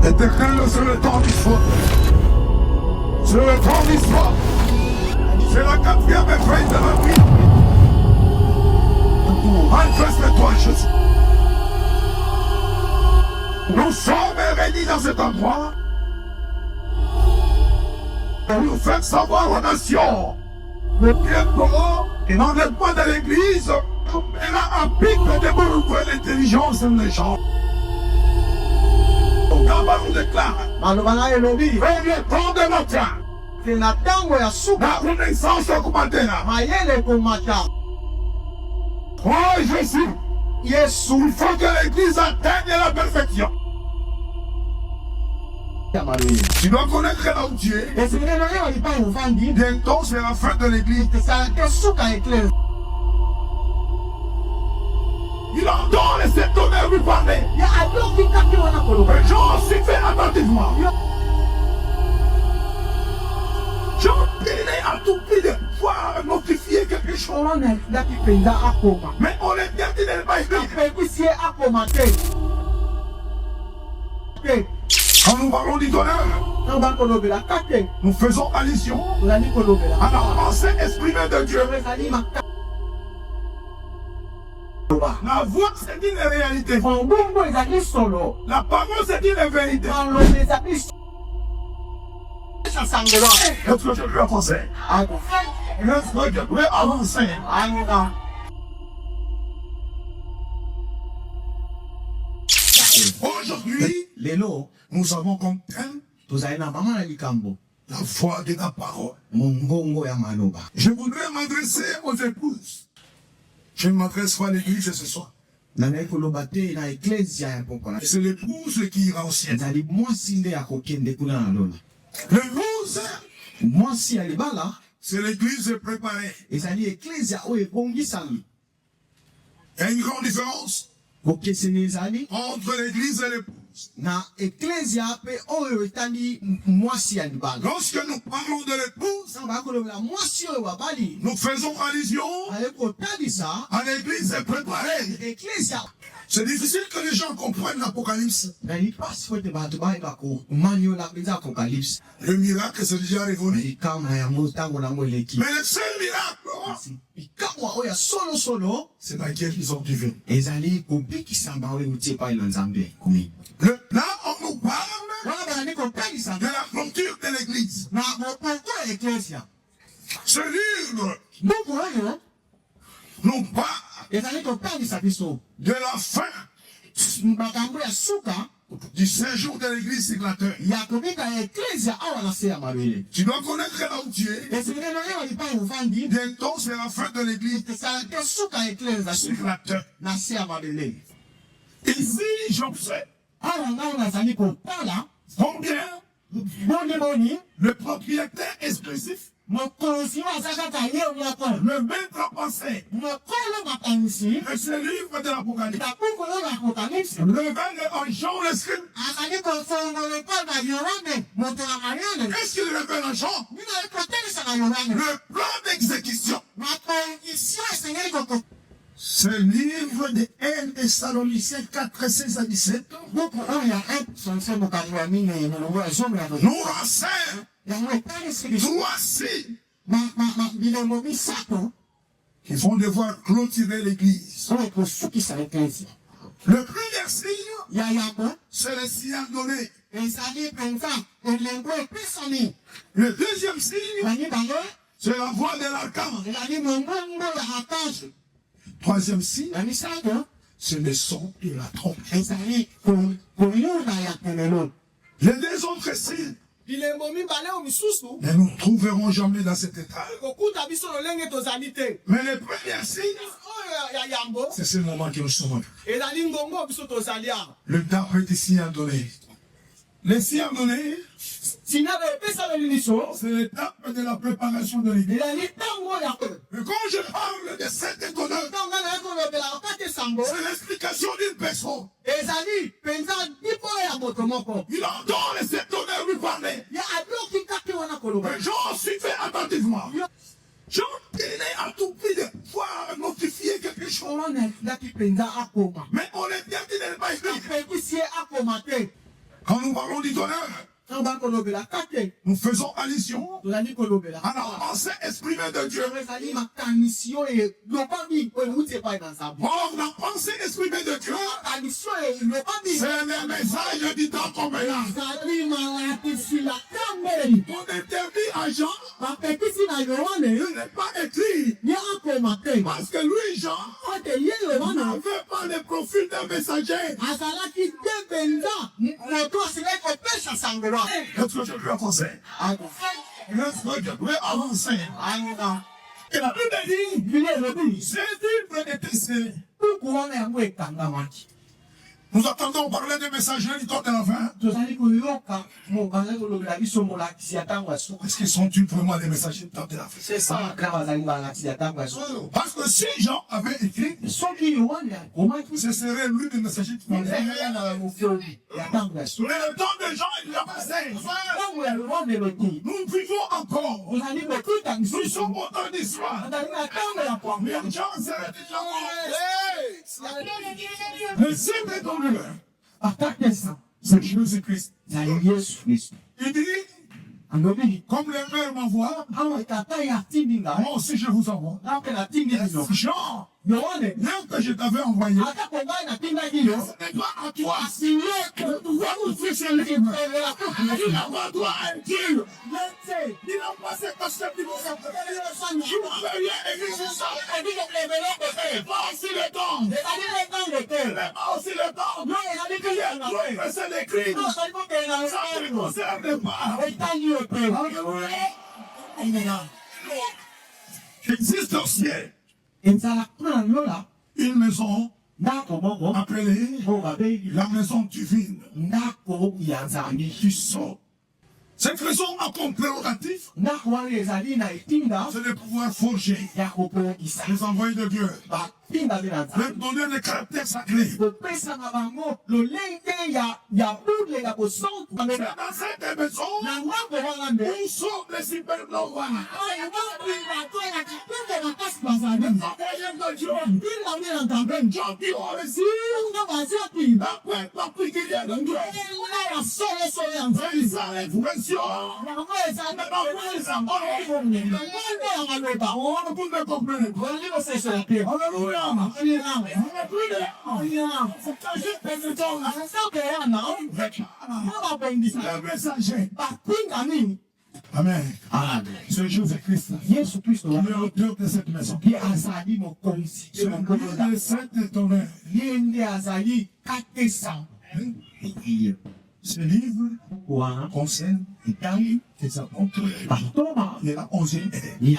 Éternel, c'est le temps d'histoire. C'est le temps d'histoire. C'est la quatrième veille de la vie. Manifeste-toi, Jésus. Nous sommes réunis dans cet endroit pour nous faire savoir aux nations le bienfait et l'enlèvement de l'Église. Elle a un pic de développer l'intelligence des gens. Kama nous déclare, le temps de notre temps. La renaissance kumatena. Oh Jésus, il faut que l'Église atteigne la perfection. Tu dois connaître là où tu es. Bientôt c'est la fin de l'Église. Il entend les tonnerres lui parler. Les gens s'y fait attentivement. J'ai à tout prix de pouvoir notifier quelque chose. Mais on est bien qu'il n'est pas écrit. Quand nous parlons du tonnerre, nous faisons allusion à la pensée exprimée de Dieu. La voix c'est une réalité. La parole c'est une vérité. Est-ce que je peux avancer? Est-ce que je peux avancer? Aujourd'hui, nous avons comme thème la voix de la parole. Je voudrais m'adresser aux épouses. Je ne m'adresse pas à l'église ce soir. C'est l'épouse qui ira au ciel. L'épouse, c'est l'église préparée. Il y a une grande différence entre l'église et l'épouse. Lorsque nous parlons de l'épouse, nous faisons allusion à l'église préparée. C'est difficile que les gens comprennent l'Apocalypse. Le miracle, c'est déjà révolu. Mais le seul miracle, c'est dans lequel ils ont vivre. Là, on nous parle de la clôture de l'église. Ce livre nous parle de la fin du séjour de l'église signateur. Tu dois connaître là où tu es. Bientôt c'est la fin de l'église signateur. Ici j'observe combien le propriétaire exclusif, le maître à penser de ce livre de l'Apocalypse, révèle en Jean le scribe. Qu'est-ce qu'il révèle en Jean? Le plan d'exécution. Ce livre de 1 Thessaloniciens 4, 16 à 17 nous renseigne trois signes qui vont devoir clôturer l'église. Le premier signe, c'est le signal donné. Le deuxième signe, c'est la voix de l'archange. Troisième signe, c'est le son de la trompe. Les deux autres signes ne nous trouverons jamais dans cet état. Mais le premier signe, c'est ce moment que nous sommes. Le temps est ici à donner. Les signes donnés, c'est l'étape de la préparation de l'église. Mais quand je parle de cet étonneur, c'est l'explication d'une personne. Il entend les étonneurs lui parler. Les gens s'y fait attentivement. Je tenais à tout prix de pouvoir notifier quelque chose. Mais on est bien qu'il n'est pas écrit. Quand nous parlons du tonnerre, nous faisons allusion à la pensée exprimée de Dieu. Or, la pensée exprimée de Dieu, c'est le message du temps qu'on met là. On interdit à Jean de ne pas écrire. Parce que lui, Jean, n'avait pas le profil d'un messager. Est-ce que je peux avancer? Est-ce que je peux avancer? Et la Bible dit, Jésus était scellé. Nous attendons parler des messagers du temps de la fin. Est-ce qu'ils sont-ils vraiment les messagers du temps de la fin? C'est ça. Parce que si Jean avait écrit, ce serait lui le messager du temps de la fin. Mais le temps de Jean, il a passé. Nous vivons encore. Nous sommes au temps d'histoire. Mais Jean serait déjà mort. Le cible est tombé. C'est Jésus-Christ. Il dit, comme le Père m'envoie, moi aussi je vous envoie. Jean, même que je t'avais envoyé, ce n'est pas à toi. Il envoie toi un Dieu. Il a passé par ce petit peu. Je m'avais rien écrit sur ça. Pas aussi le temps. Pas aussi le temps. Il y a trop de c'est l'écrit. Ça ne me concerne pas. Il existe au ciel une maison appelée la maison divine. Tu sors. Cette maison a comme prérogative, c'est de pouvoir forger les envoyés de Dieu, leur donner des caractères sacrés. Mais dans cette maison, où sont les supernovas? Les envoyés de Dieu, les gens qui ont reçu la paix particulière de Dieu. C'est ça l'expression. Amen. C'est Jésus-Christ qui est l'auteur de cette maison. C'est lui le saint étonnant. Ce livre concerne les apôtres de la 11e année.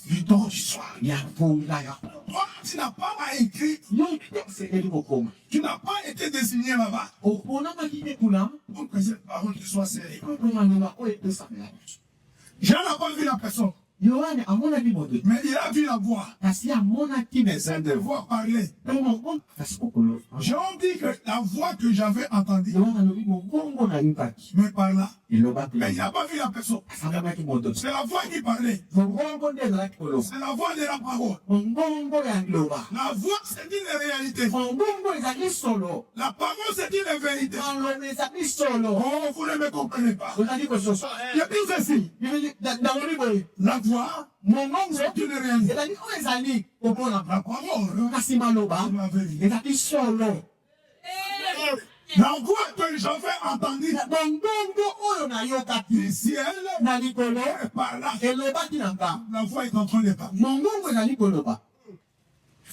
Du temps du soir. Toi, tu n'as pas à écrire. Tu n'as pas été désigné là-bas. Pour que cette parole te soit serrée. Jean n'a pas vu la personne. Mais il a vu la voix. Et c'est de voix parler. Jean dit que la voix que j'avais entendue, mais par là, mais il n'a pas vu la personne. C'est la voix qui parlait. C'est la voix de la parole. La voix, c'est une réalité. La parole, c'est une vérité. Oh, vous ne me comprenez pas. Il y a plus ceci. La voix, c'est une réalité. La parole, c'est la vérité. La voix que j'avais entendue du ciel est par là. La voix est en train de parler.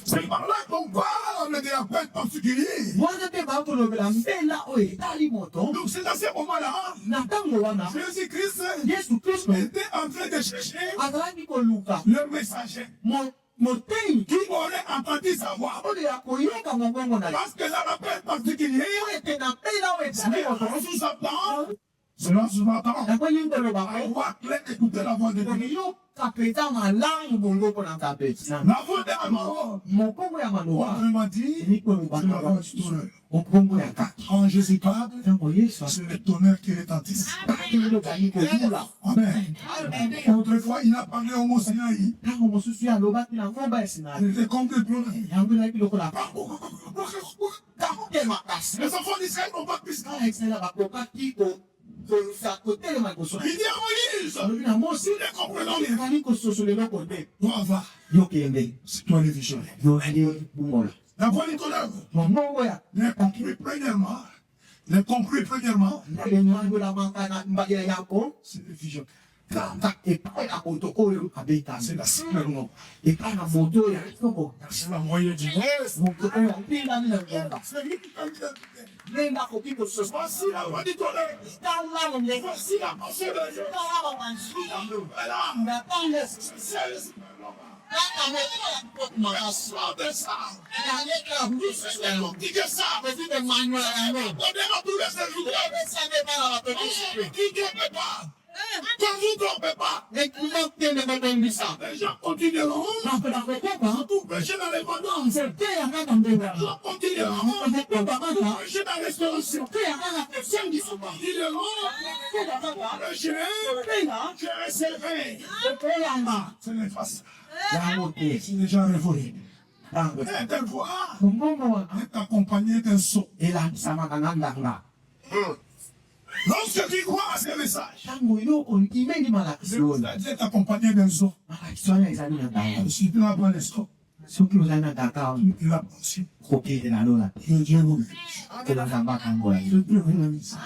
C'est par là qu'on parle de la paix particulière. Donc c'est à ce moment-là, Jésus-Christ était en train de chercher le messager qui aurait entendu sa voix. Parce que la paix particulière, sous sa part, cela sous-entend, on va clair écouter la voix de Dieu. La voix de la mort. Autrement dit, c'est la voix du tonnerre. Quand Jésus parle, c'est le tonnerre qui retentit. Amen. Autrefois, il a parlé au mont Sinaï. C'était comme des pleurs. Les enfants d'Israël n'ont pas pu se rendre. Il dit à Moïse, si les comprenants doivent avoir, c'est toi le visionnaire. D'avoir les tonnerres. Les conclus premièrement, c'est le visionnaire. C'est la cible. C'est la moyenne du voici la loi du tonnerre. Voici la pensée de Dieu. Quand vous ne dormez pas, les gens continueront. Surtout pécher dans les vendants. Les gens continueront. Pécher dans les restaurations. Ils continueront. Pécher. Gérer ses reins. Ce n'est pas ça. C'est déjà révolé. Des voix est accompagné d'un son. Lorsque tu crois à ces messages, c'est être accompagné d'un son. Si tu n'as pas les sons, tu l'as pensé. Que Dieu vous bénisse.